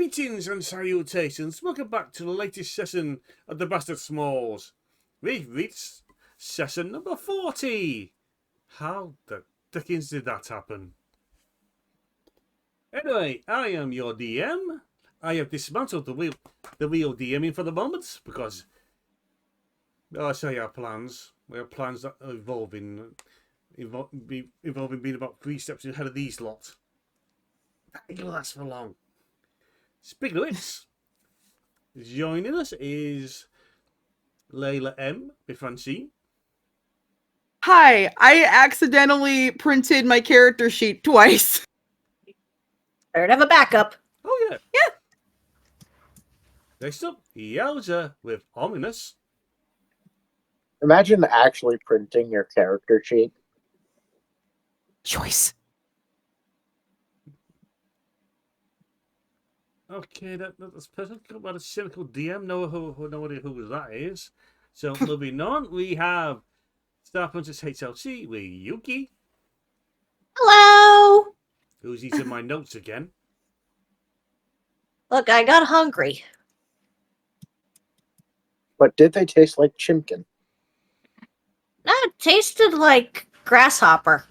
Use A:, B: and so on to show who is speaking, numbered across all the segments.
A: Greetings and salutations. Welcome back to the latest session of the Bastard Smols. We've reached session number 40. How the dickens did that happen? Anyway, I am your DM. I have dismantled the real DMing for the moment because I say our plans. We have plans that are evolving being about 3 steps ahead of these lot. That ain't gonna last for long. Speaking of which, joining us is Layla M. Bifancy.
B: Hi, I accidentally printed my character sheet twice.
C: Better to have a backup.
A: Oh, yeah.
C: Yeah.
A: Next up, Yeozwah with Ominous.
D: Imagine actually printing your character sheet.
B: Choice.
A: Okay, that's perfect. About a cynical DM. No idea who that is. So, moving on, we have StarprincessHLC with Yuki,
C: Hello.
A: who's eating my notes again.
C: Look, I got hungry.
D: But did they taste like chimkin?
C: That tasted like grasshopper.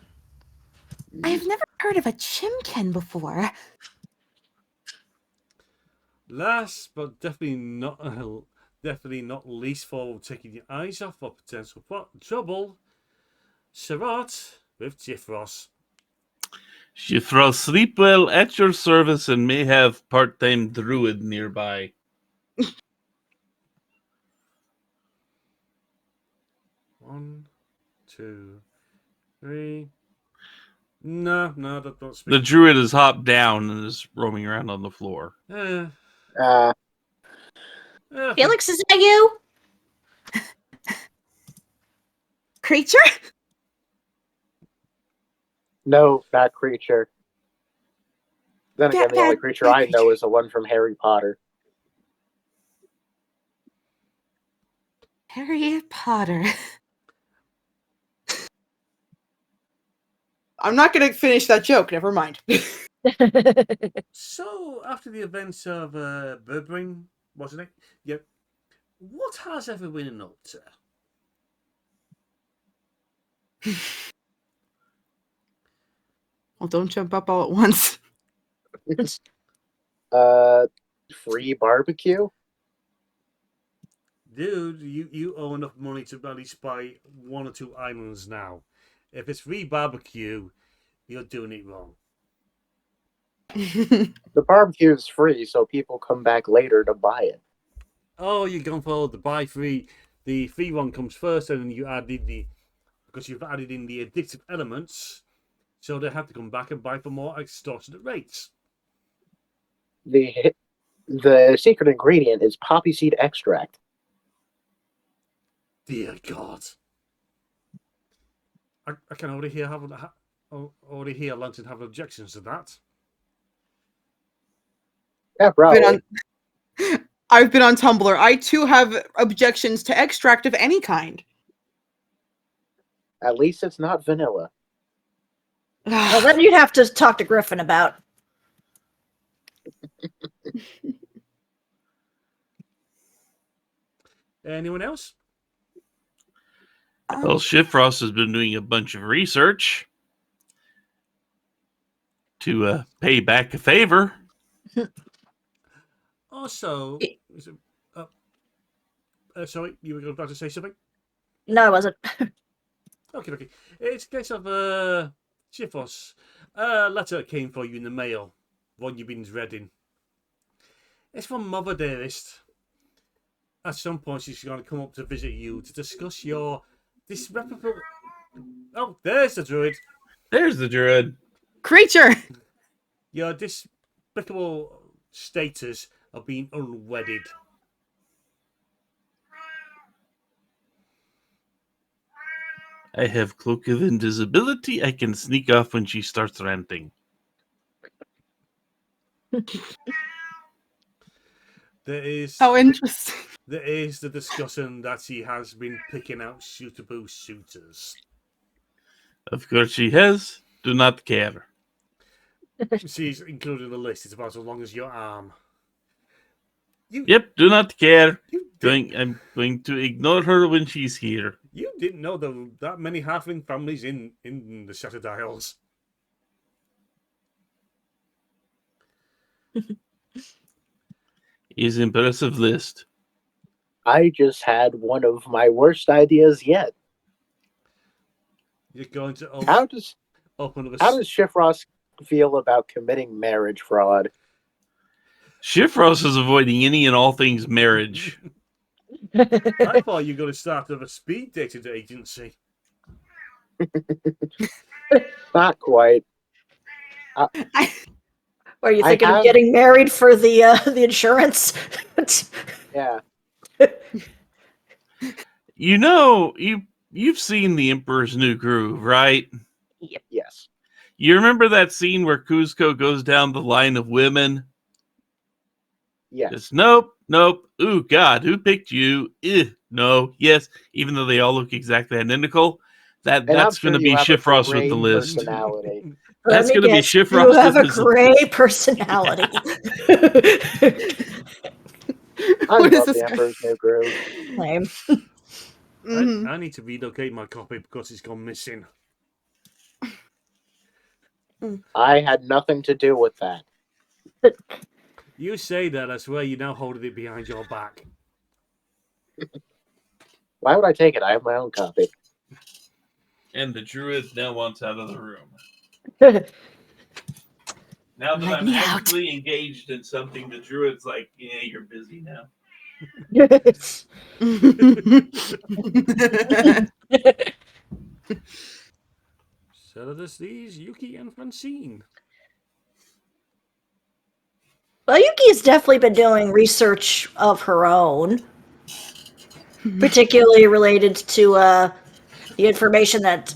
B: I've never heard of a chimkin before.
A: Last but definitely not least for taking your eyes off of potential trouble, Sarat with Tifros.
E: Shifra, sleep well, at your service, and may have part-time druid nearby.
A: One, two, three. No, don't speak.
E: The druid has hopped down and is roaming around on the floor.
C: Felix, is that you?
B: Creature?
D: No, not creature. Then again, the only creature I know is the one from Harry Potter.
B: Harry Potter. I'm not going to finish that joke. Never mind.
A: So, after the events of Berberine, wasn't it? Yep. What has everyone up to?
B: Well, don't jump up all at once.
D: Free barbecue?
A: Dude, you owe enough money to at least buy 1 or 2 islands now. If it's free barbecue, you're doing it wrong.
D: The barbecue is free, so people come back later to buy it.
A: Oh, you're going for the buy free. The free one comes first, and then you added because you've added in the addictive elements, so they have to come back and buy for more extortionate rates.
D: The secret ingredient is poppy seed extract.
A: Dear God. I can already hear Lantern have objections to that.
D: Yeah, probably.
B: I've been on Tumblr. I too have objections to extract of any kind.
D: At least it's not vanilla.
C: Well, then you'd have to talk to Griffin about.
A: Anyone else?
E: Well, Shifrost has been doing a bunch of research to pay back a favor.
A: Also, sorry, you were about to say something?
C: No, I wasn't.
A: Okay. It's a case of Shifros. A letter came for you in the mail. One you've been dreading. It's from Mother Dearest. At some point, she's going to come up to visit you to discuss your disreputable. Oh, there's the druid.
E: There's the druid.
B: Creature!
A: Your despicable status of being unwedded.
E: I have Cloak of Invisibility. I can sneak off when she starts ranting.
A: There is.
B: How interesting.
A: There is the discussion that she has been picking out suitable suitors.
E: Of course she has. Do not care.
A: She's included in the list. It's about as long as your arm.
E: Yep, do not care.
A: You
E: I'm going to ignore her when she's here.
A: You didn't know there were that many halfling families in the Shattered Isles.
E: Is impressive list.
D: I just had one of my worst ideas yet.
A: You're going to
D: How does
A: open
D: Shifrost feel about committing marriage fraud?
E: Shifros is avoiding any and all things marriage.
A: I thought you were going to start a speed dating agency.
D: Not quite.
C: Are you thinking of getting married for the insurance?
D: Yeah.
E: You know, you've seen The Emperor's New Groove, right?
C: Yep.
D: Yes.
E: You remember that scene where Kuzco goes down the line of women?
D: Yes.
E: Just, nope. Ooh, God, who picked you? No, yes. Even though they all look exactly identical, that's going to be Shifrost with the list.
D: Personality.
E: That's going to be Shifrost.
C: You have a gray personality.
D: I love The Emperor's New Groove.
C: Lame.
A: I need to relocate my copy because it's gone missing.
D: I had nothing to do with that.
A: You say that, I swear you now holding it behind your back.
D: Why would I take it? I have my own copy.
E: And the druid now wants out of the room. Now that I'm actively engaged in something, the druid's like, yeah, you're busy now.
A: So does these Yuki and Francine.
C: Well, Yuki's definitely been doing research of her own, particularly related to the information that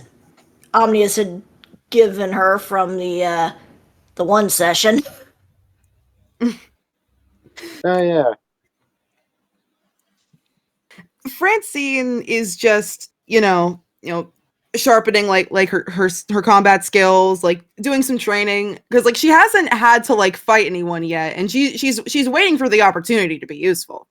C: Omnius had given her from the one session.
D: Oh yeah.
B: Francine is just, sharpening like her combat skills, like doing some training, because like she hasn't had to like fight anyone yet, and she's waiting for the opportunity to be useful.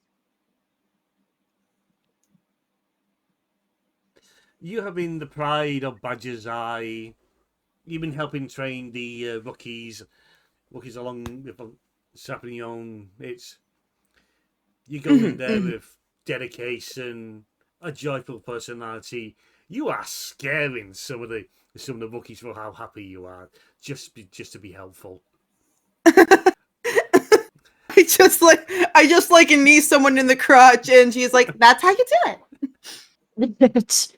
A: You have been the pride of Badger's Eye. You've been helping train the rookies along with Sapignon. You go in there with dedication, a joyful personality. You are scaring some of the rookies for how happy you are. Just to be helpful.
B: I just knee someone in the crotch, and she's like, "That's how you do it."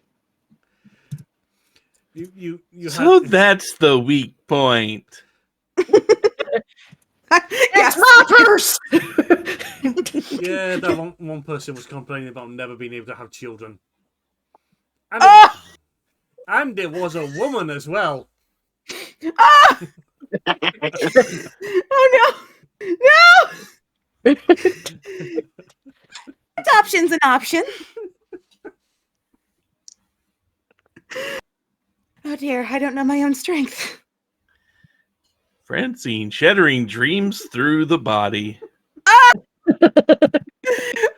E: So that's the weak point.
C: It's my purse.
A: Yeah, that one person was complaining about never being able to have children. And there was a woman as well.
B: Oh no! Adoption's an option. Oh dear, I don't know my own strength.
E: Francine shattering dreams through the body.
B: What have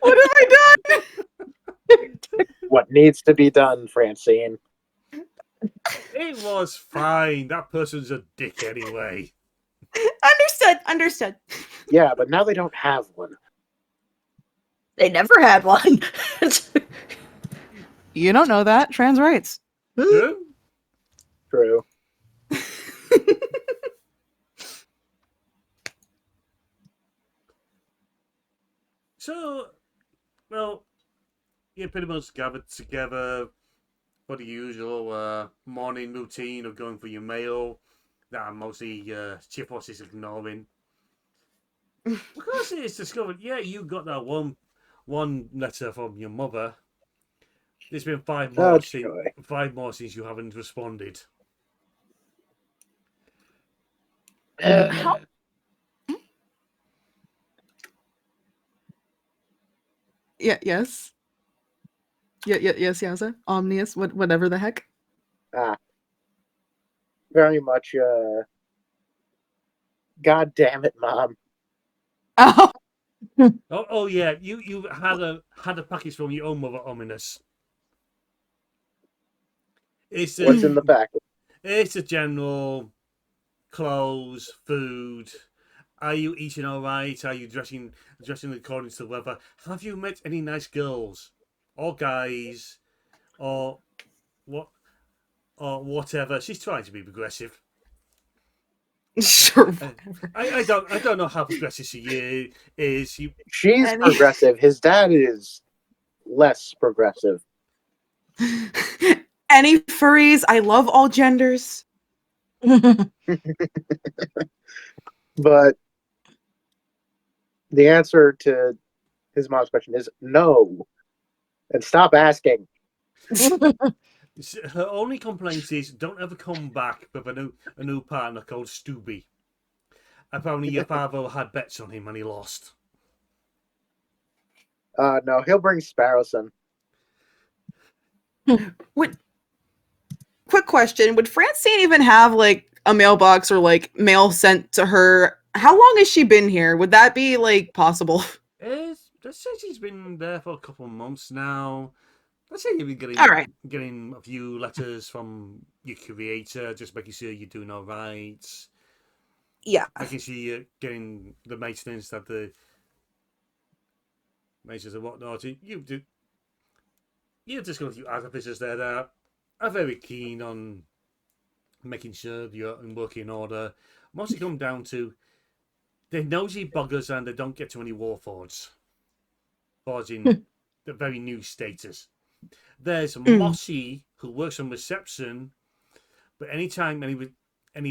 B: I done?
D: What needs to be done, Francine?
A: It was fine. That person's a dick anyway.
B: Understood.
D: Yeah, but now they don't have one.
C: They never had one.
B: You don't know that. Trans rights.
D: True.
A: So, well, you pretty much gathered together for the usual morning routine of going for your mail that mostly Chipos is ignoring. Because it's discovered, yeah, you got that one letter from your mother. There's been five more since you haven't responded.
B: Yes. Yes, Yeozwah. Omnius, whatever the heck.
D: Very much, God damn it, Mom.
B: Oh.
A: Oh yeah, you had a package from your own mother, ominous. It's
D: What's in the packet?
A: it's a general clothes, food. Are you eating all right? Are you dressing according to the weather? Have you met any nice girls or guys or what or whatever? She's trying to be progressive.
B: Sure,
A: Uh,
B: whatever.
A: I don't know how progressive she is.
D: She's
B: Any-
D: progressive. His dad is less progressive.
B: Any furries? I love all genders.
D: But the answer to his mom's question is no. And stop asking.
A: Her only complaint is don't ever come back with a new partner called Stubby. Apparently your father had bets on him and he lost.
D: No, he'll bring Sparrowson.
B: Quick question: would Francine even have like a mailbox or like mail sent to her? How long has she been here? Would that be like possible?
A: Let's say she's been there for a couple of months now. Let's say you've been
B: All right.
A: getting a few letters from your creator, just making sure you're doing all right.
B: Yeah.
A: Making sure you're getting the maintenance that the maintenance and whatnot. You've just got a few artificers there that are very keen on making sure you're in working order. Mostly come down to they're nosy buggers and they don't get to any warforges. Forging the very new status. There's Mossy who works on reception, but anytime any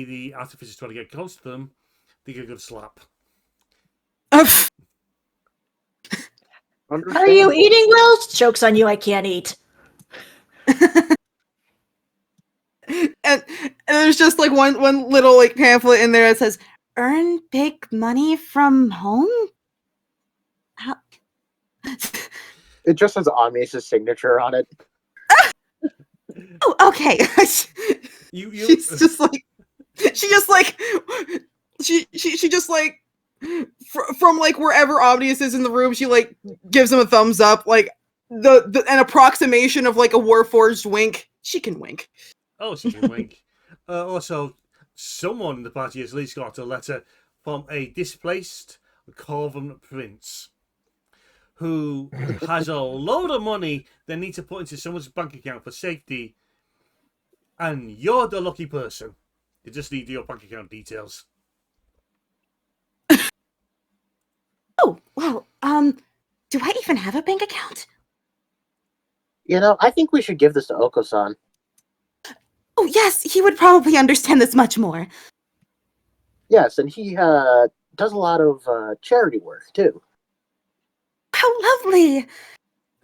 A: of the artificers try to get close to them, they get a good slap.
C: Are you eating well? Joke's on you, I can't eat.
B: and there's just like one little like pamphlet in there that says earn big money from home. How-
D: It just has Omnius' signature on it.
B: Oh, okay. She's just like she just like she just like from like wherever Omnius is in the room, she like gives him a thumbs up, like the an approximation of like a warforged wink. She can wink.
A: Oh, she can wink. Also, someone in the party has at least got a letter from a displaced Corvan prince who has a load of money they need to put into someone's bank account for safety, and you're the lucky person. You just need your bank account details.
B: Oh, well, do I even have a bank account?
D: You know, I think we should give this to Oko-san.
B: Oh, yes, he would probably understand this much more.
D: Yes, and he does a lot of charity work, too.
B: How lovely!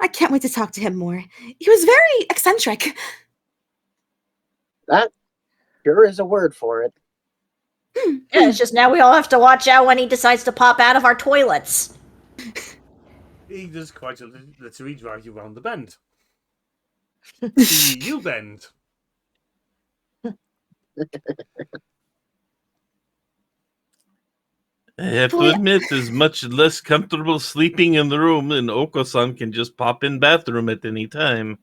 B: I can't wait to talk to him more. He was very eccentric.
D: That sure is a word for it.
C: Yeah, it's just now we all have to watch out when he decides to pop out of our toilets.
A: He does quite a literally drive you around the bend. You bend.
E: I have to admit, is much less comfortable sleeping in the room, and Oko-san can just pop in bathroom at any time.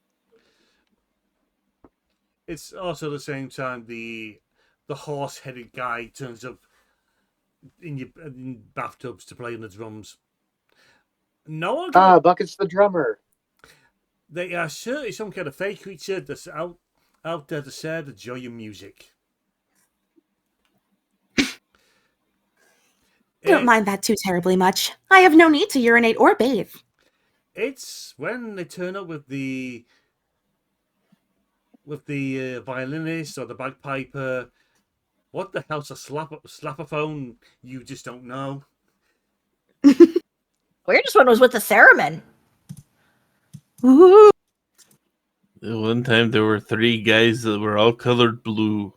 A: It's also the same time the horse-headed guy turns up in bathtubs to play on the drums. No one.
D: Bucket's the drummer.
A: They are sure it's some kind of fake creature that's out there to share the joy of music.
B: Don't mind that too terribly much. I have no need to urinate or bathe.
A: It's when they turn up with the violinist or the bagpiper. What the hell's a slapophone? You just don't know.
C: Weirdest one was with the theremin.
B: Ooh.
E: The one time there were 3 guys that were all colored blue.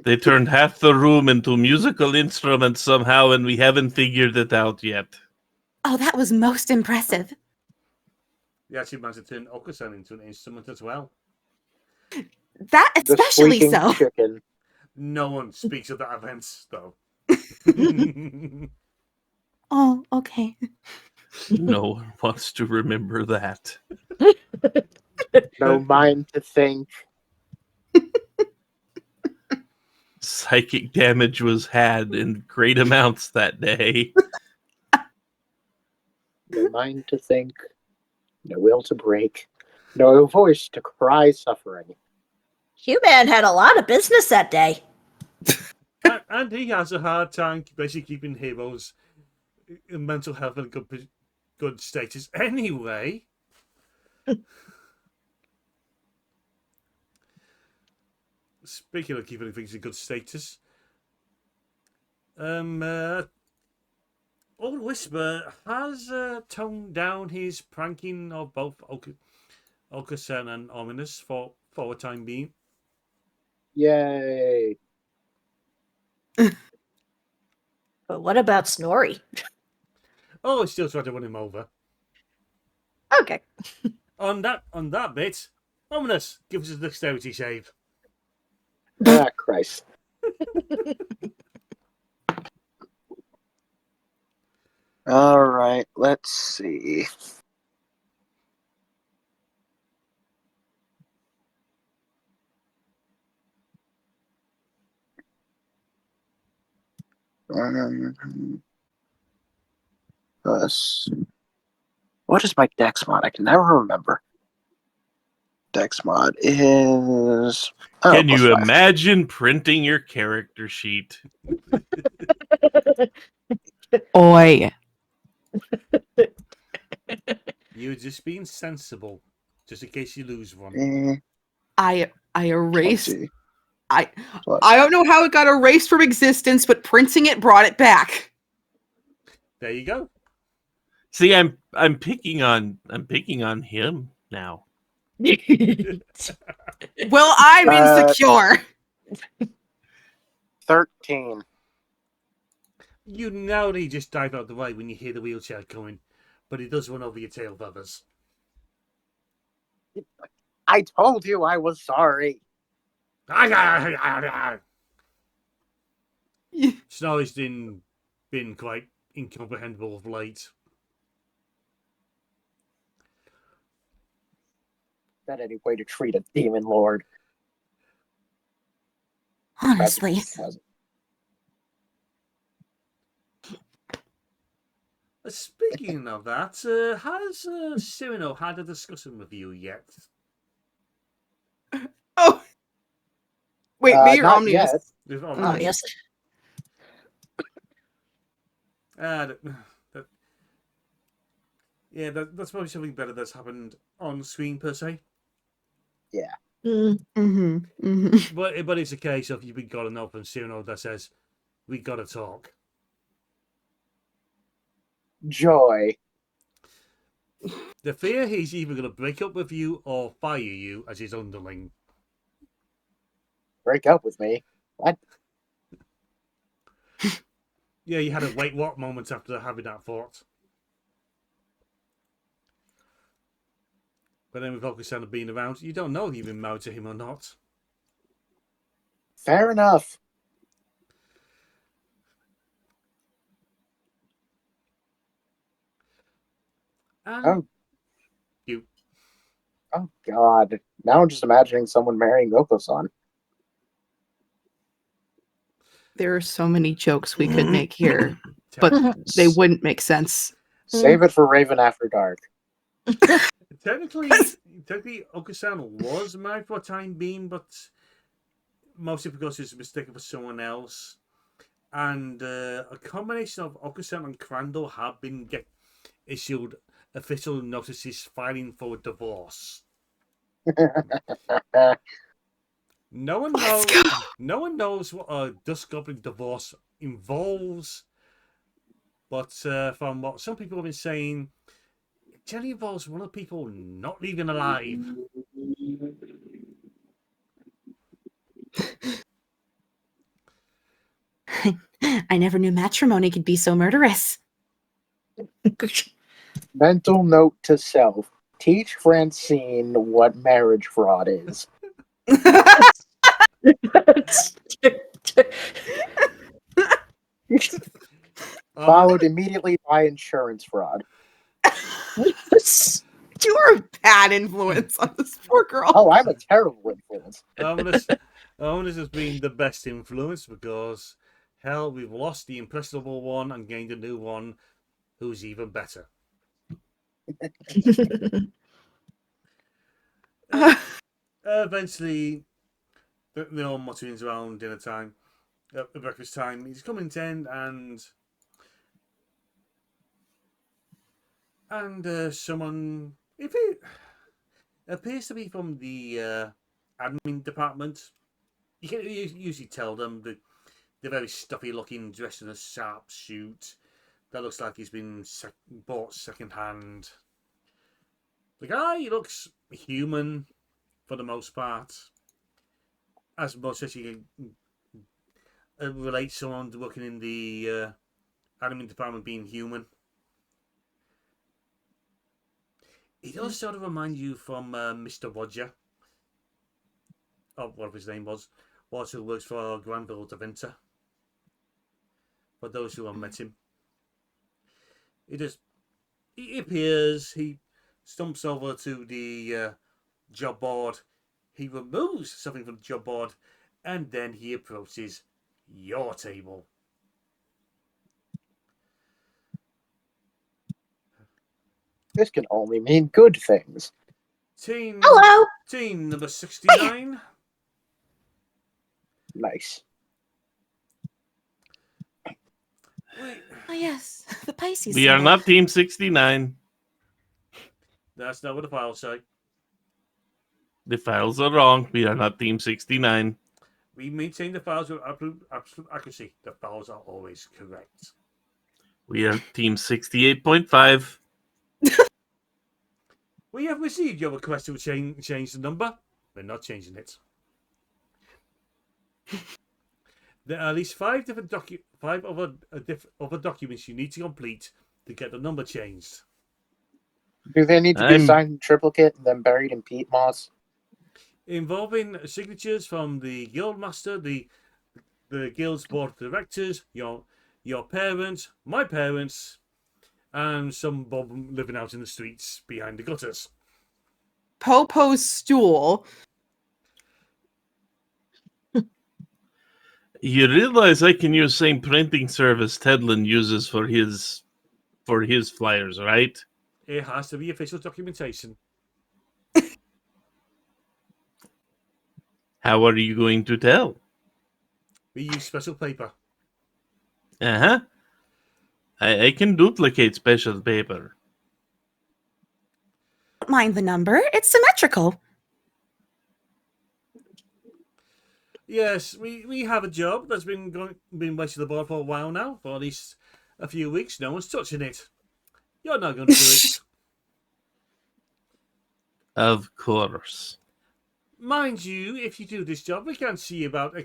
E: They turned half the room into musical instruments somehow, and we haven't figured it out yet.
B: Oh, that was most impressive.
A: They actually managed to turn Oko-san into an instrument as well.
B: That especially
D: the
B: so.
D: chicken.
A: No one speaks of that event, though.
B: Oh, okay.
E: No one wants to remember that.
D: No mind to think.
E: Psychic damage was had in great amounts that day.
D: No mind to think. No will to break. No voice to cry suffering.
C: Human had a lot of business that day.
A: And he has a hard time basically keeping heroes in mental health and good status anyway. Speaking of keeping things in good status, Old Whisper has toned down his pranking of both Okusen and Ominous for a time being.
D: Yay.
C: But what about Snorri?
A: Oh, still trying to run him over.
C: Okay.
A: On that bit, Ominous gives us a dexterity save.
D: Ah, Christ.
F: All right, let's see. What is my dex mod? I can never remember. Dex mod is.
E: Can you
F: +5.
E: imagine printing your character sheet?
B: Oi.
A: You're just being sensible, just in case you lose one.
B: I erased.
F: 20.
B: I don't know how it got erased from existence, but printing it brought it back.
A: There you go.
E: See, I'm picking on him now.
B: Well, I'm insecure.
F: 13.
A: You narrowly just dive out the way when you hear the wheelchair coming, but it does run over your tail feathers.
D: I told you I was sorry.
A: Snorri's been quite incomprehensible of late.
D: That any way to treat a demon lord.
C: Honestly.
A: Speaking of that, has Cyrano had a discussion with you yet?
B: Oh. Wait, me or
D: not
B: Omnius?
D: yet.
A: With
C: Oh,
A: Omnius?
C: yes.
A: That's probably something better that's happened on screen per se.
D: Yeah.
A: But it's a case of you've got an open Cyrano that says we got to talk.
D: Joy.
A: The fear he's either going to break up with you or fire you as his underling.
D: Break up with me? What?
A: Yeah, you had a wait what moment after having that thought. But then with Okusan being around, you don't know if you've been married to him or not.
D: Fair enough.
A: And
D: Oh God. Now I'm just imagining someone marrying Oko-san.
B: There are so many jokes we could make here, but they wouldn't make sense.
D: Save it for Raven After Dark.
A: Technically, Okusan was married for a time being, but mostly because he was mistaken for someone else. And a combination of Okusan and Crandall have been issued official notices filing for a divorce. No one knows what a Dust Goblin divorce involves, but from what some people have been saying, it generally involves one of the people not leaving alive.
B: I never knew matrimony could be so murderous.
D: Mental note to self. Teach Francine what marriage fraud is. Followed immediately by insurance fraud.
B: You are a bad influence on this poor girl.
D: Oh, I'm a terrible influence.
A: Ominous has been the best influence because, hell, we've lost the impressionable one and gained a new one who's even better. Eventually, they're all muttering around dinner time, breakfast time. He's coming to end, and someone, if it appears to be from the admin department, you can usually tell them that they're very stuffy looking, dressed in a sharp suit that looks like he's been bought second hand. The guy, he looks human for the most part, as much as you can relate someone working in the admin department being human. He does sort of remind you from Mr. Roger, or whatever his name was who works for Granville Da Vinci. For those who have met him, he appears, he stumps over to the job board, he removes something from the job board, and then he approaches your table.
D: This can only mean good things.
C: Hello.
A: Team number 69.
D: Nice.
B: Oh yes, the Pisces.
E: We are not Team 69.
A: That's not what the files say.
E: The files are wrong. We are not Team 69.
A: We maintain the files with absolute accuracy. The files are always correct.
E: We are Team 68.5.
A: We have received your request to change the number. We're not changing it. There are at least 5 different other documents you need to complete to get the number changed.
D: Do they need to be signed in triplicate and then buried in peat moss?
A: Involving signatures from the guild master, the guild's board of directors, your parents, my parents, and some Bob living out in the streets behind the gutters.
B: Popo's stool.
E: You realize I can use same printing service Tedlin uses for his flyers, right?
A: It has to be official documentation.
E: How are you going to tell?
A: We use special paper.
E: Uh-huh. I can duplicate special paper.
G: Don't mind the number. It's symmetrical.
A: Yes, we have a job that's been waiting to the board for a while now, for at least a few weeks. No one's touching it. You're not going to do it.
E: Of course.
A: Mind you, if you do this job, we can see about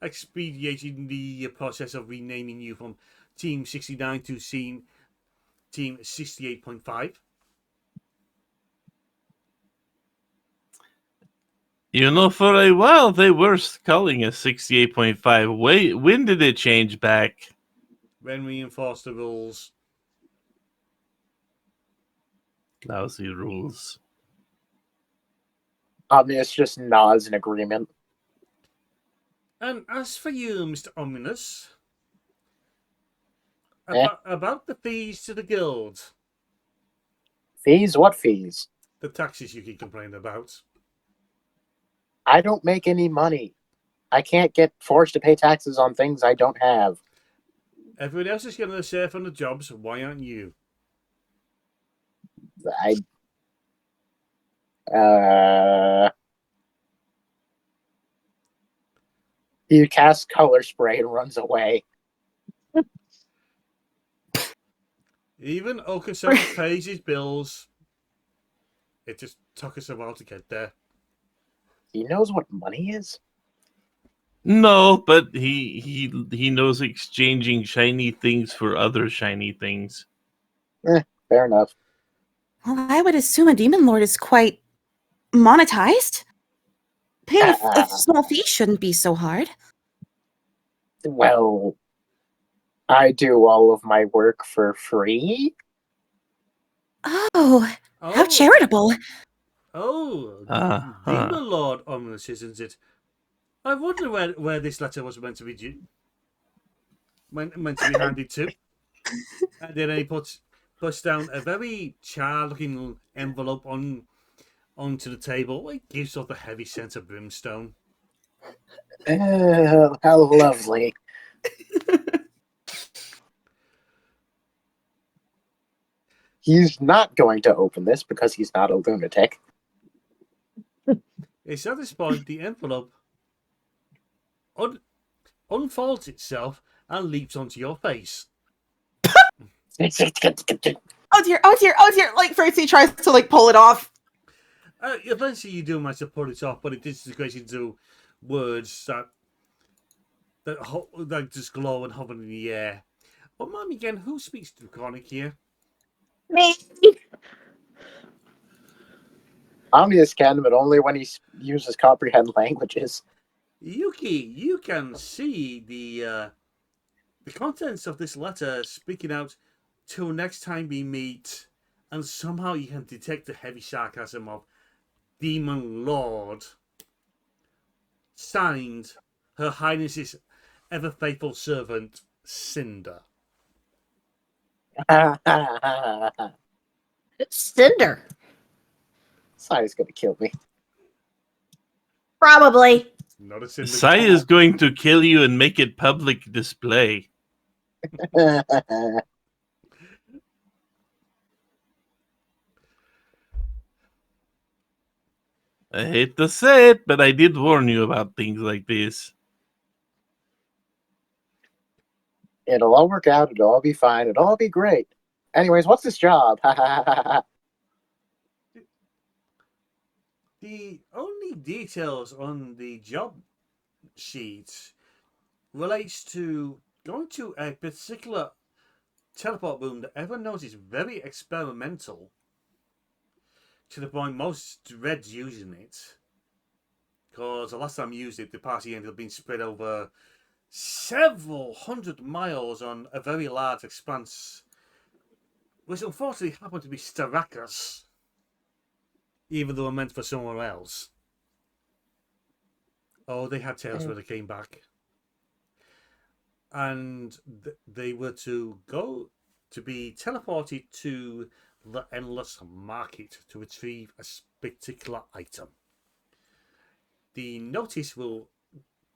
A: expediting the process of renaming you from Team 69 to Team 68.5.
E: You know, for a while they were calling us 68.5. Wait, when did it change back?
A: When we enforce the rules.
E: Lousy rules.
D: Omnius just nods in agreement.
A: And as for you, Mr. Ominous,
D: Eh?
A: about the fees to the guild.
D: Fees? What fees?
A: The taxes you keep complaining about.
D: I don't make any money. I can't get forced to pay taxes on things I don't have.
A: Everyone else is getting a share from the jobs. Why aren't you?
D: He casts color spray and runs away.
A: Even Okasan pays his bills. It just took us a while to get there.
D: He knows what money is?
E: No, but he knows exchanging shiny things for other shiny things.
D: Fair enough.
G: Well, I would assume a demon lord is quite monetized. Paying a small fee shouldn't be so hard.
D: Well, I do all of my work for free.
G: Oh, how
A: Oh,
G: charitable.
A: oh,
E: Uh-huh.
A: Demon Lord Ominous, isn't it? I wonder where this letter was meant to be meant to be handed to. And then he puts down a very charred-looking envelope onto the table. It gives off a heavy scent of brimstone.
D: Oh, how lovely. He's not going to open this because he's not a lunatic.
A: It's at this point the envelope unfolds itself and leaps onto your face.
B: Oh dear, oh dear, oh dear. Like first he tries to like pull it off.
A: Eventually you do manage to pull it off, but it disintegrates into words that just glow and hover in the air. But mom, again, who speaks Draconic here?
C: Me.
D: Omnius can, but only when he uses comprehend languages.
A: Yuki, you can see the contents of this letter speaking out till next time we meet, and somehow you can detect the heavy sarcasm of Demon Lord. Signed, Her Highness's ever faithful servant, Cinder.
C: It's Cinder.
D: Si's gonna kill me.
C: Probably.
A: Not a Cinder.
E: Sai is going to kill you and make it public display. I hate to say it, but I did warn you about things like this.
D: It'll all work out. It'll all be fine. It'll all be great. Anyways, what's this job?
A: The only details on the job sheet relates to going to a particular teleport room that everyone knows is very experimental, to the point most dread using it. Because the last time I used it, the party ended up being spread over several hundred miles on a very large expanse, which unfortunately happened to be Starakas, even though meant for somewhere else. Oh, they had tales where they came back. And they were to go to be teleported to the Endless Market to retrieve a particular item. The notice will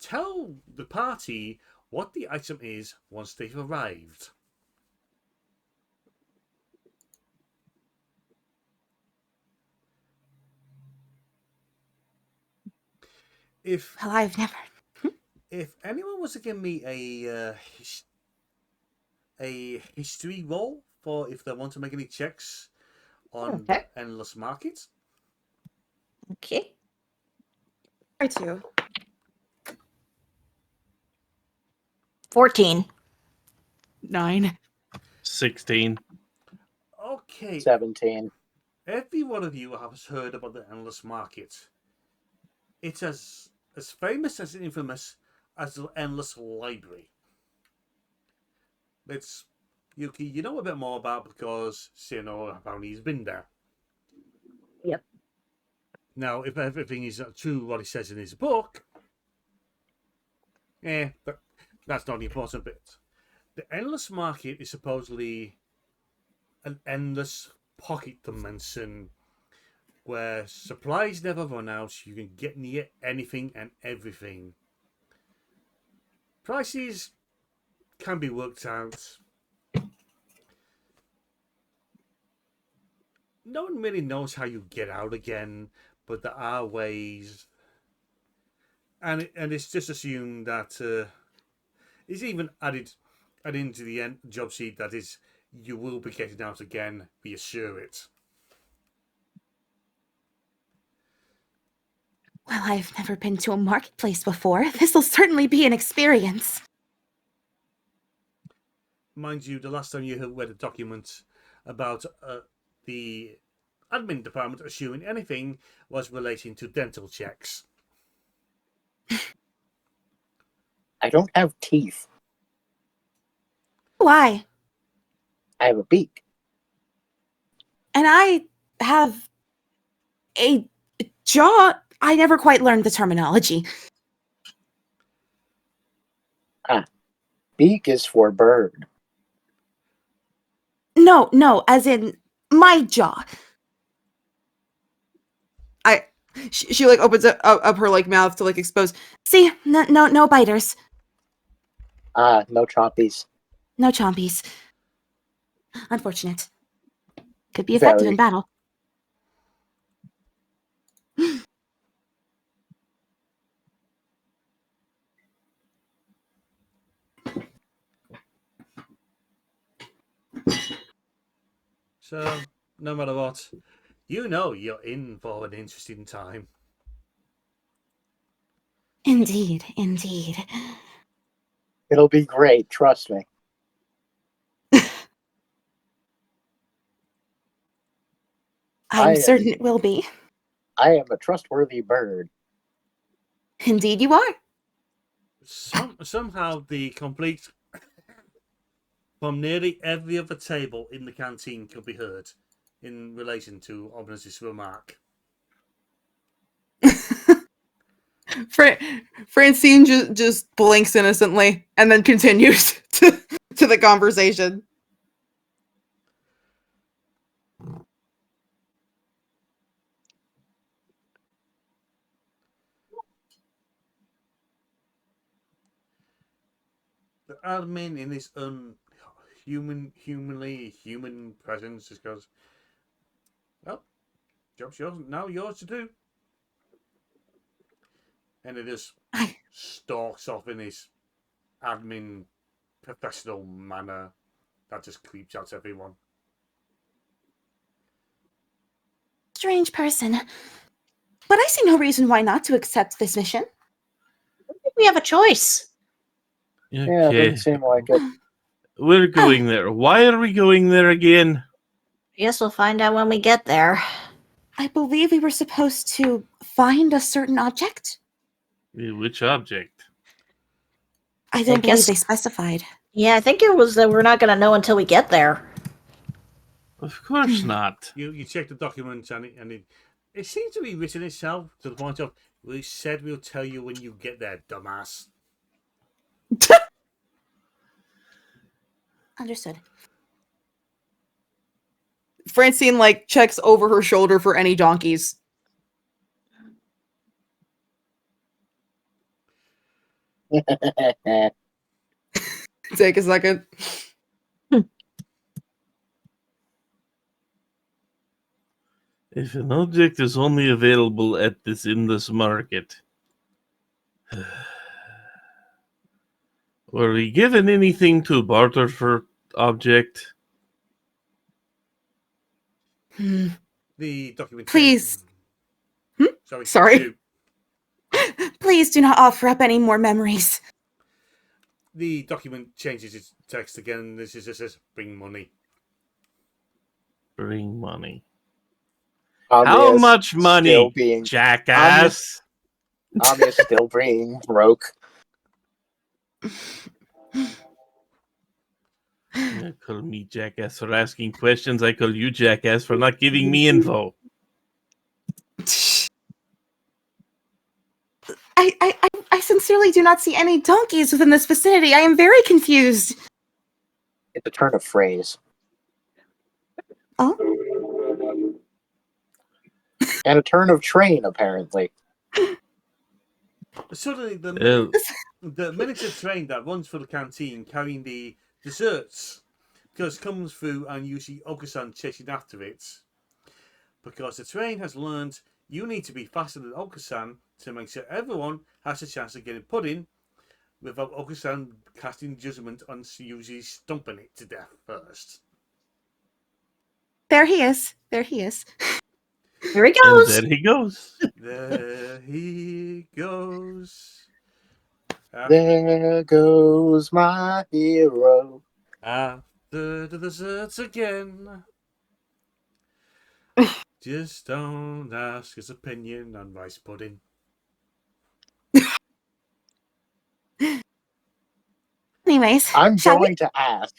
A: tell the party what the item is once they've arrived.
G: Well, I've never.
A: If anyone was to give me a history roll for if they want to make any checks on the Endless Market.
C: Okay.
G: I too.
C: 14.
B: 9.
E: 16.
A: Okay.
D: 17.
A: Every one of you has heard about the Endless Market. It's as famous as infamous as the Endless Library. It's Yuki, you know a bit more about because Sino apparently has been there.
C: Yep.
A: Now, if everything is true what he says in his book, that's not the important bit. The Endless Market is supposedly an endless pocket dimension where supplies never run out. You can get near anything and everything. Prices can be worked out. No one really knows how you get out again, but there are ways. And it's just assumed that it's even added into the job sheet that is you will be getting out again. Reassure it.
G: Well, I've never been to a marketplace before. This'll certainly be an experience.
A: Mind you, the last time you read a document about the admin department assuming anything was relating to dental checks.
D: I don't have teeth.
G: Why?
F: I have a beak.
G: And I have a jaw. I never quite learned the terminology.
F: Beak is for bird.
G: No, as in my jaw.
B: She like opens up her like mouth to like expose.
G: See, no biters,
F: No chompies.
G: no chompies. Unfortunate. Could be effective in
F: Very.
G: battle.
A: So, no matter what, you know you're in for an interesting time.
G: Indeed.
F: It'll be great, trust me.
G: I'm certain it will be.
F: I am a trustworthy bird.
G: Indeed you are.
A: Somehow the complete from nearly every other table in the canteen could be heard in relation to Omnis's remark.
B: Francine just blinks innocently and then continues to the conversation.
A: The admin in his human presence just goes, well, job's yours to do. And it just stalks off in his admin professional manner that just creeps out everyone.
G: Strange person. But I see no reason why not to accept this mission.
C: I think we have a choice.
F: Yeah, it
E: Okay.
F: doesn't seem like it.
E: We're going there. Why are we going there again?
C: I guess we'll find out when we get there.
G: I believe we were supposed to find a certain object.
E: Which object?
G: I don't believe
C: guess-
G: they specified.
C: Yeah, I think it was that we're not going to know until we get there.
E: Of course not.
A: You check the document and it seems to be written itself to the point of, we said we'll tell you when you get there, dumbass.
G: Understood.
B: Francine like checks over her shoulder for any donkeys. Take a second.
E: If an object is only available at this in this market, were we given anything to barter for object?
A: The document.
G: Please.
B: Sorry.
G: Please do not offer up any more memories.
A: The document changes its text again. This is just says, bring money.
E: Bring money.
F: Omnia
E: How
F: is
E: much
F: still
E: money,
F: being
E: jackass?
F: Omnia is still being broke.
E: You call me jackass for asking questions. I call you jackass for not giving me info.
G: I sincerely do not see any donkeys within this vicinity. I am very confused.
F: It's a turn of phrase.
G: Oh?
F: And a turn of train, apparently.
A: Suddenly, the miniature train that runs for the canteen carrying the desserts comes through, and you see Okusan chasing after it. Because the train has learned you need to be faster than Okusan to make sure everyone has a chance of getting pudding without Okusan casting judgment on usually stumping it to death first.
G: There he is. There he is.
C: Here he goes.
E: And there he goes.
A: There he goes.
F: There goes my hero.
A: After the desserts again. Just don't ask his opinion on rice pudding.
G: Anyways,
D: I'm
G: shall
D: going to ask.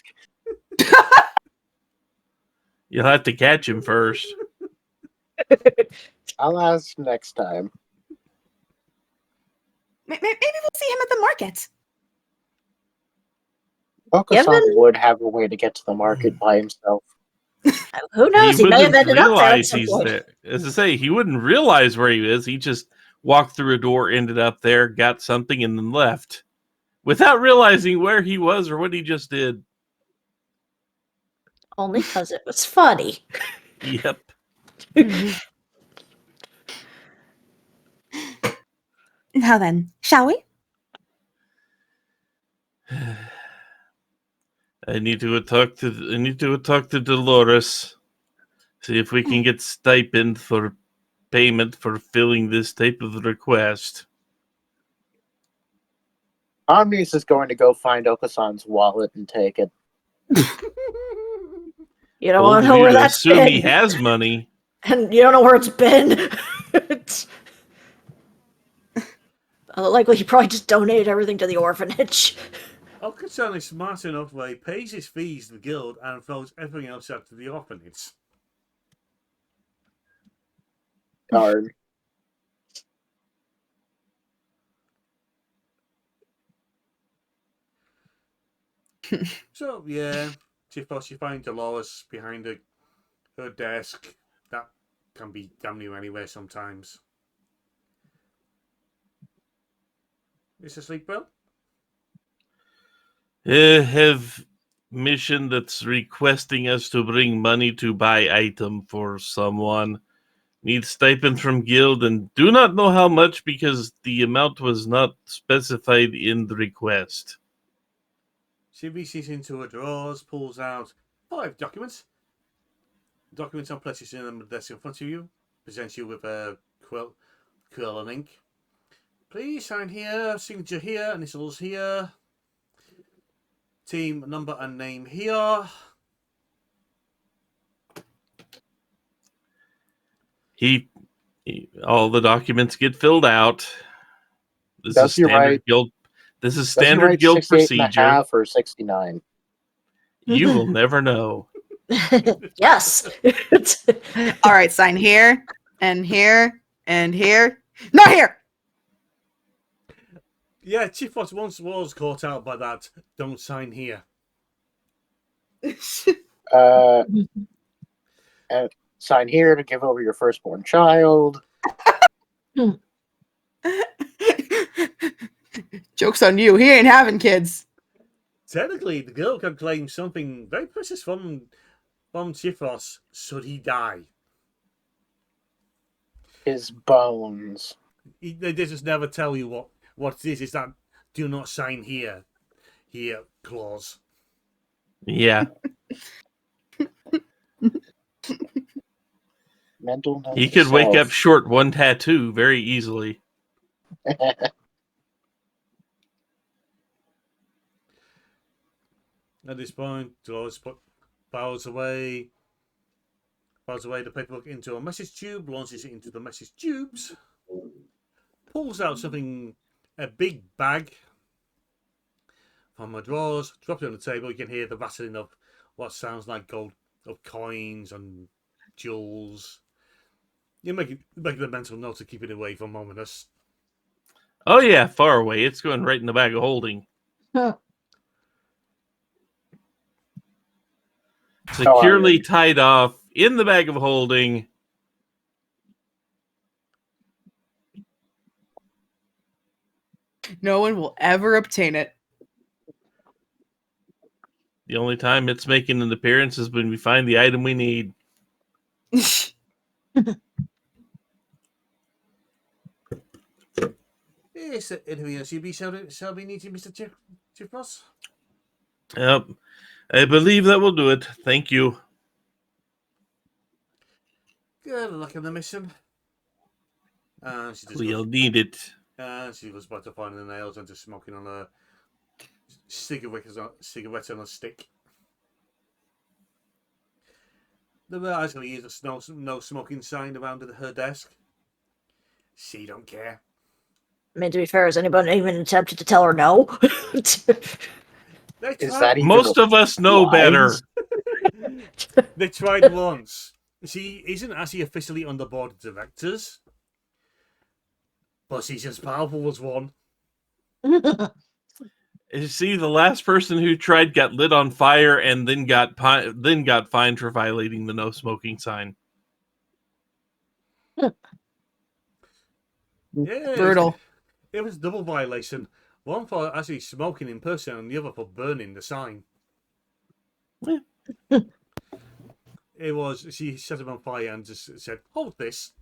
E: You'll have to catch him first.
D: I'll ask next time.
G: Maybe we'll see him at the market.
D: Okasan
C: Given-
D: would have a way to get to the market by himself.
C: Who knows? He may have
E: wouldn't
C: ended up there at
E: realize
C: some
E: he's
C: point.
E: there. As I say, he wouldn't realize where he is. He just walked through a door, ended up there, got something, and then left without realizing where he was or what he just did.
C: Only because it was funny.
E: Yep.
G: Now then, shall we?
E: I need to talk to Dolores. See if we can get stipend for payment for filling this type of request.
D: Omnis is going to go find Okasan's wallet and take it.
C: You don't
E: Bold
C: want to
E: of
C: know
E: you
C: where
E: to
C: that's
E: assume
C: been.
E: he has money.
C: And you don't know where it's been. Likely he probably just donated everything to the orphanage.
A: Okasan is smart enough where he pays his fees to the guild and throws everything else out to the orphanage.
D: Darn.
A: So, yeah, Tifos, you find Dolores behind her desk. That can be damn near anywhere sometimes. Is asleep well?
E: Have mission that's requesting us to bring money to buy item for someone. Need stipend from guild and do not know how much because the amount was not specified in the request.
A: She reaches into her drawers, pulls out 5 documents. Documents are placed in the desk in front of you. Presents you with a quill and ink. Please sign here, signature here, initials here. Team number and name here.
E: All the documents get filled out. This
D: Does
E: is
D: he
E: standard
D: write-
E: guild. This is
D: Does he
E: standard
D: write
E: guild
D: 68 and a
E: procedure.
D: half or 69?
E: You will never know.
C: Yes.
B: All right, sign here and here and here. Not here.
A: Yeah, Tifos once was caught out by that. Don't sign here.
D: Sign here to give over your firstborn child.
B: Joke's on you. He ain't having kids.
A: Technically, the girl can claim something very precious from Tifos should he die.
D: His bones.
A: They just never tell you what it is. It's that do not sign here clause.
E: Yeah.
D: Mental note
E: He
D: to
E: could wake
D: self.
E: up short one tattoo very easily.
A: At this point, Dolores bows away the paperwork into a message tube, launches it into the message tubes, pulls out something, a big bag from her drawers, drops it on the table. You can hear the rattling of what sounds like gold, of coins and jewels. You make the mental note to keep it away from Ominous.
E: Oh yeah, far away. It's going right in the bag of holding. Securely tied off in the bag of holding.
B: No one will ever obtain it.
E: The only time it's making an appearance is when we find the item we need.
A: Yes, anything else you'd be shall be needing, Mr. Tifos?
E: Yep. I believe that will do it. Thank you.
A: Good luck in the mission. And she just
E: We'll need it.
A: and she was about to find the nails and just smoking on a cigarette on a stick. There were actually is no smoking sign around her desk. She don't care.
C: I mean, to be fair, has anybody even attempted to tell her no?
A: They
D: Is
A: tried,
D: that even
E: Most of us know better.
D: wise?
A: they tried once. She isn't actually officially on the board of directors, but she's as powerful as one.
E: You see, the last person who tried got lit on fire and then got fined for violating the no smoking sign.
A: Yeah,
B: Brutal.
A: It was double violation. One for actually smoking in person, and the other for burning the sign. It was, she set him on fire and just said, "Hold this."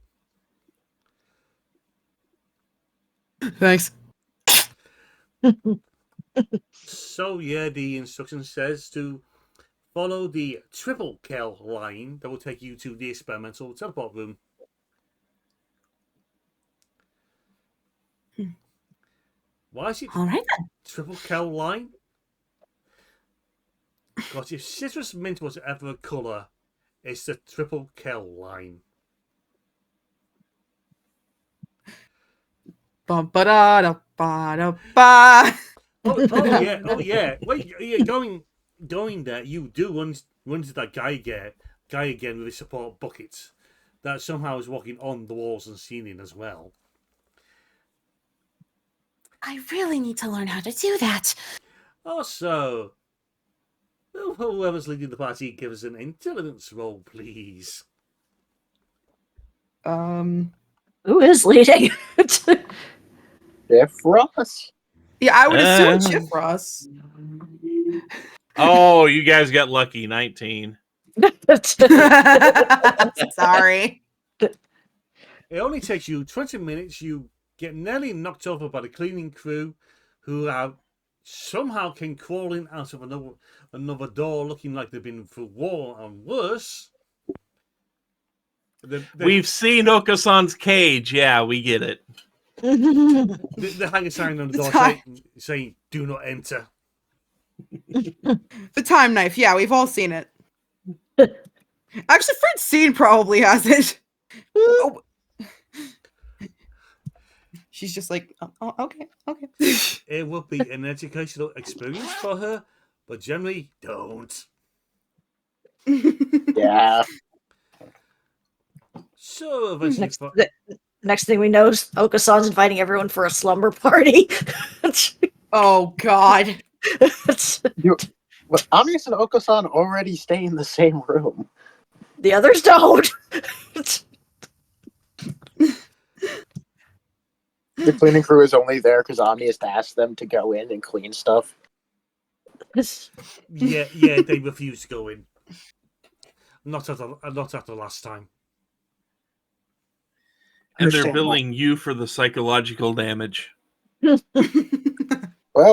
B: Thanks.
A: So yeah, the instruction says to follow the triple kill line that will take you to the experimental teleport room. Why is it
G: All right then.
A: triple kill line? Because if citrus mint was ever a colour, it's the triple kill line.
B: Ba-ba-da-da-ba-da-ba.
A: Oh yeah. Wait, yeah, going there, you do run into that guy again with his support buckets that somehow is walking on the walls and ceiling as well.
G: I really need to learn how to do that.
A: Also, whoever's leading the party, give us an intelligence roll, please.
C: Who is leading?
D: Jeff Ross.
B: Yeah, I would assume
E: Uh.
B: Chip Ross.
E: Oh, you guys got lucky. 19.
B: Sorry.
A: It only takes you 20 minutes. You get nearly knocked over by the cleaning crew, who have somehow came crawling out of another door, looking like they've been through war and worse.
E: We've seen Okasan's cage. Yeah, we get it.
A: They hang a sign on the door saying, "Do not enter."
B: The time knife. Yeah, we've all seen it. Actually, Francine probably has it. Oh. She's just like, oh, okay.
A: It will be an educational experience for her, but generally don't.
D: Yeah.
A: So eventually,
C: Next thing we know, Okasan's inviting everyone for a slumber party.
B: Oh God.
D: Well, Omnis and Okasan already stay in the same room.
C: The others don't.
D: The cleaning crew is only there because Omnis asked them to go in and clean stuff.
A: yeah, they refuse to go in. Not after last time.
E: And they're
D: Understand
E: billing you for the psychological damage.
D: Well,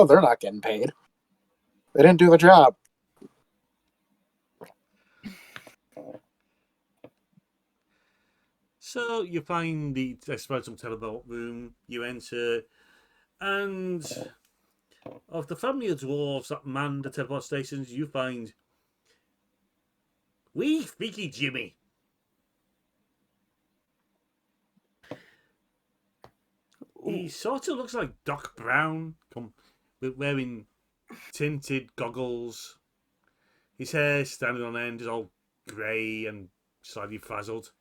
D: they're not getting paid. They didn't do the job.
A: So you find the experimental teleport room, you enter, and of the family of dwarves that man the teleport stations, you find wee Freaky Jimmy. He sort of looks like Doc Brown, wearing tinted goggles. His hair standing on end is all grey and slightly frazzled.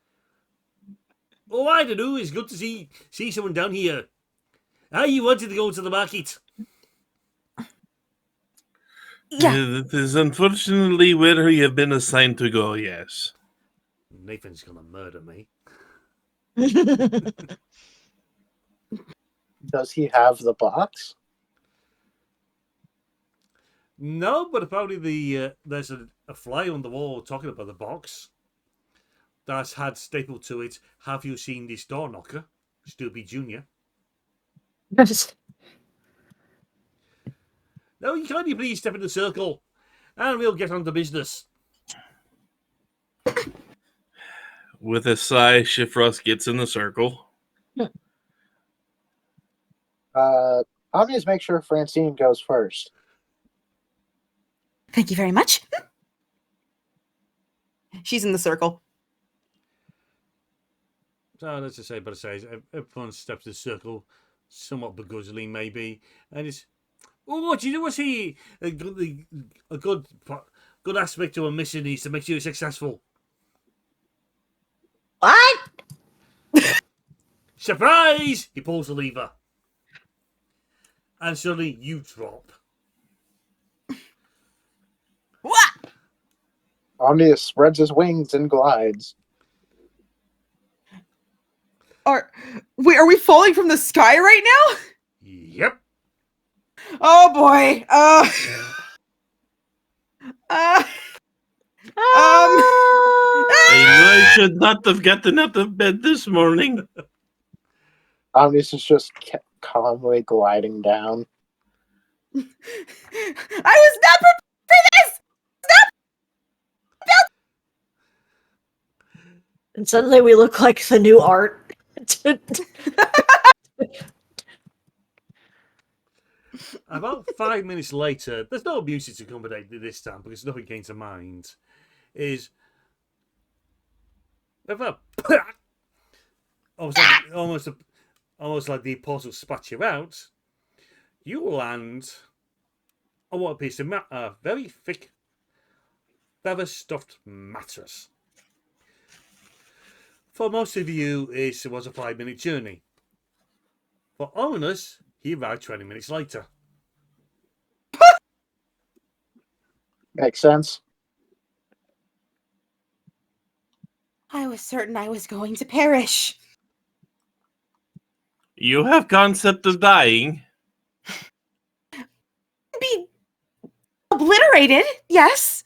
A: Oh, I don't know. It's good to see someone down here. You wanted to go to the market?
G: Yeah.
E: It is unfortunately where you have been assigned to go, yes.
A: Nathan's gonna murder me.
D: Does he have the box?
A: No, but apparently there's a fly on the wall talking about the box that's had stapled to it. Have you seen this door knocker? Stubby Jr. No, you kindly please step in the circle and we'll get on to business.
E: With a sigh, Shifrost gets in the circle.
D: Omnis make sure Francine goes first.
G: Thank you very much.
B: She's in the circle.
A: So let's just say, but it says everyone steps in the circle, somewhat begrudgingly maybe, and it's Oh, what do you see? A good aspect to a mission is to make you successful.
C: What?
A: Surprise! He pulls the lever. And suddenly you drop.
B: What?
D: Omnius spreads his wings and glides.
B: Are we falling from the sky right now?
A: Yep.
B: Oh boy.
E: I should not have gotten out of bed this morning.
D: Omnius is just calmly gliding down.
B: I was not prepared for this.
C: And suddenly we look like the new art.
A: About 5 minutes later, there's no music to accommodate this time because nothing came to mind. Is with a almost like the portal spat you out, you land on what appears to be a very thick feather stuffed mattress. For most of you, it was a 5-minute journey. For Ominous, he arrived 20 minutes later.
D: Makes sense.
G: I was certain I was going to perish.
E: You have concept of dying.
G: Be obliterated, yes.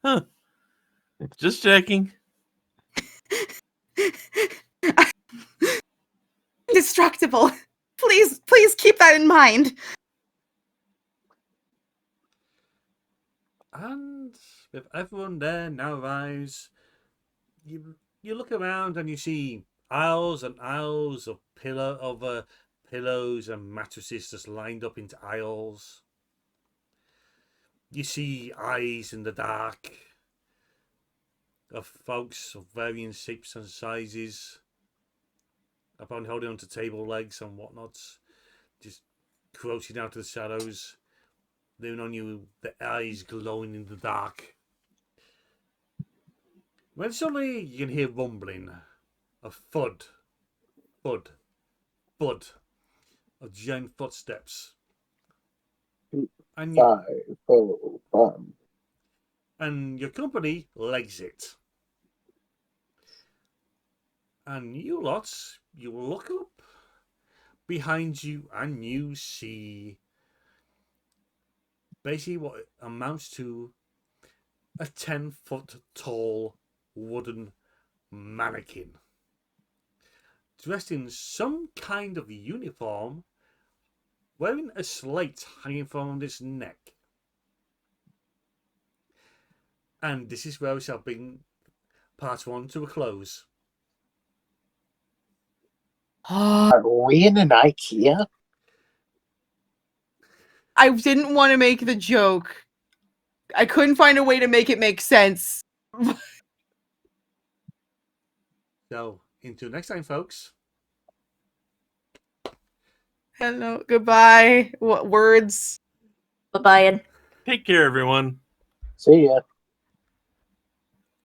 E: Huh. Just checking.
G: Indestructible. Please keep that in mind.
A: And with everyone there now arrives, you look around and you see aisles and aisles of pillows and mattresses just lined up into aisles. You see eyes in the dark of folks of varying shapes and sizes, upon holding onto table legs and whatnot, just crouching out of the shadows, leaning on you, the eyes glowing in the dark. When suddenly you can hear rumbling, a thud, thud, thud of giant footsteps. And you,
D: 5, 4, 1.
A: and your company legs it. And you lots, you look up behind you and you see basically what amounts to a 10-foot tall wooden mannequin dressed in some kind of uniform, wearing a slate hanging from its neck. And this is where we shall bring part 1 to a close.
D: Are we in an IKEA?
B: I didn't want to make the joke. I couldn't find a way to make it make sense.
A: So, until next time, folks.
B: Hello, goodbye. What words?
C: Bye-bye.
E: Take care, everyone.
D: See ya.